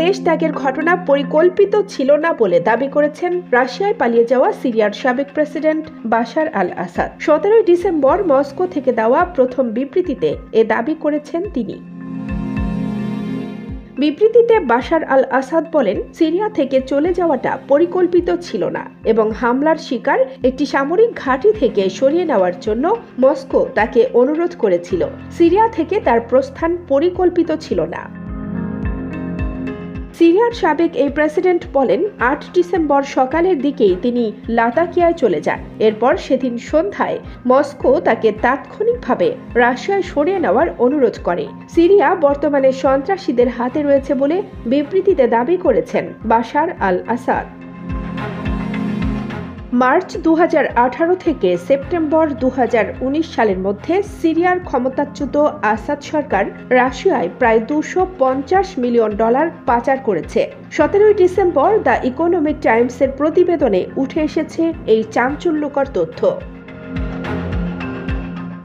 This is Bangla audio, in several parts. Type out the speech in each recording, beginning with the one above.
দেশ ত্যাগের ঘটনা পরিকল্পিত ছিল না বলে দাবি করেছেন রাশিয়ায় পালিয়ে যাওয়া সিরিয়ার সাবেক প্রেসিডেন্ট বাশার আল আসাদ। 17 ডিসেম্বর মস্কো থেকে দেওয়া প্রথম বিবৃতিতে এ দাবি করেছেন তিনি। বিবৃতিতে বাশার আল আসাদ বলেন, সিরিয়া থেকে চলে যাওয়াটা পরিকল্পিত ছিল না এবং হামলার শিকার একটি সামরিক ঘাঁটি থেকে সরিয়ে নেওয়ার জন্য মস্কো তাকে অনুরোধ করেছিল। সিরিয়া থেকে তার প্রস্থান পরিকল্পিত ছিল না। সিরিয়ার সাবেক এই প্রেসিডেন্ট বলেন, 8 ডিসেম্বর সকালের দিকেই তিনি লাতাকিয়ায় চলে যান। এরপর সেদিন সন্ধ্যায় মস্কো তাকে তাৎক্ষণিকভাবে রাশিয়ায় সরিয়ে নেওয়ার অনুরোধ করে। সিরিয়া বর্তমানে সন্ত্রাসীদের হাতে রয়েছে বলে বিবৃতিতে দাবি করেছেন বাশার আল আসাদ। মার্চ 2018 থেকে সেপ্টেম্বর 2019 সালের মধ্যে সিরিয়ার ক্ষমতাচ্যুত আসাদ সরকার রাশিয়ায় প্রায় $250 মিলিয়ন পাচার করেছে। 17 ডিসেম্বর দ্য ইকোনমিক টাইমসের প্রতিবেদনে উঠে এসেছে এই চাঞ্চল্যকর তথ্য।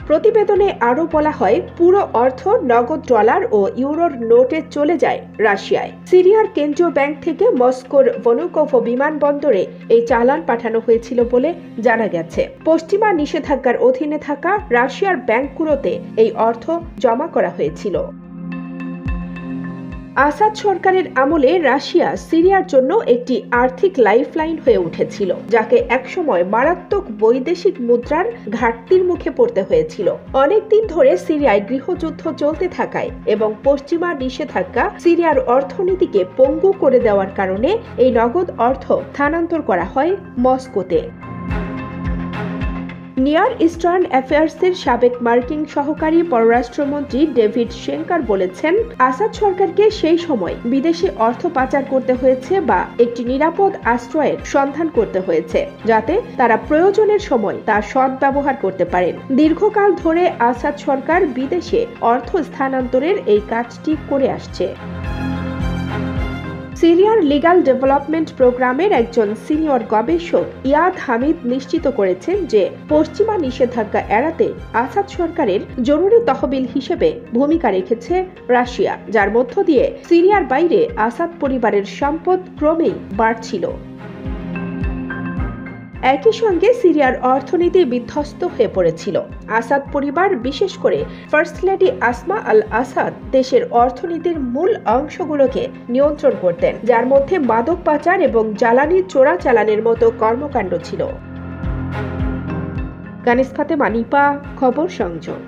প্রতিবেদনে আরও বলা হয়, পুরো অর্থ নগদ ডলার ও ইউরোর নোটে চলে যায় রাশিয়ায়। সিরিয়ার কেন্দ্রীয় ব্যাংক থেকে মস্কোর ভনুকোভো বিমানবন্দরে এই চালান পাঠানো হয়েছিল বলে জানা গেছে। পশ্চিমা নিষেধাজ্ঞার অধীনে থাকা রাশিয়ার ব্যাংকগুলোতে এই অর্থ জমা করা হয়েছিল। আসাদ সরকারের আমলে রাশিয়া সিরিয়ার জন্য একটি আর্থিক লাইফলাইন হয়ে উঠেছিল, যাকে একসময় মারাত্মক বৈদেশিক মুদ্রার ঘাটতির মুখে পড়তে হয়েছিল। অনেকদিন ধরে সিরিয়ায় গৃহযুদ্ধ চলতে থাকায় এবং পশ্চিমা নিষেধাজ্ঞা সিরিয়ার অর্থনীতিকে পঙ্গু করে দেওয়ার কারণে এই নগদ অর্থ স্থানান্তর করা হয় মস্কোতে। নিয়ার ইস্টার্ন অ্যাফেয়ার্সের সাবেক মার্কিন সহকারী পররাষ্ট্রমন্ত্রী ডেভিড শেনকার বলেছেন, আসাদ সরকারকে সেই সময় বিদেশে অর্থ পাচার করতে হয়েছে বা একটি নিরাপদ আশ্রয়ের সন্ধান করতে হয়েছে, যাতে তারা প্রয়োজনের সময় তা সদ্ব্যবহার করতে পারেন। দীর্ঘকাল ধরে আসাদ সরকার বিদেশে অর্থ স্থানান্তরের এই কাজটি করে আসছে। সিরিয়ার লিগ্যাল ডেভেলপমেন্ট প্রোগ্রামের একজন সিনিয়র গবেষক ইয়াদ হামিদ নিশ্চিত করেছেন যে পশ্চিমা নিষেধাজ্ঞা এড়াতে আসাদ সরকারের জরুরি তহবিল হিসেবে ভূমিকা রেখেছে রাশিয়া, যার মধ্য দিয়ে সিরিয়ার বাইরে আসাদ পরিবারের সম্পদ ক্রমেই বাড়ছিল। একই সঙ্গে সিরিয়ার অর্থনীতি বিধ্বস্ত হয়ে পড়েছিল। আসাদ পরিবার, বিশেষ করে ফার্স্ট লেডি আসমা আল আসাদ, দেশের অর্থনীতির মূল অংশগুলোকে নিয়ন্ত্রণ করতেন, যার মধ্যে মাদক পাচার এবং জ্বালানি চোরাচালানের মতো কর্মকাণ্ড ছিল। কানিজ ফাতেমা, নিপা, খবর সংযোগ।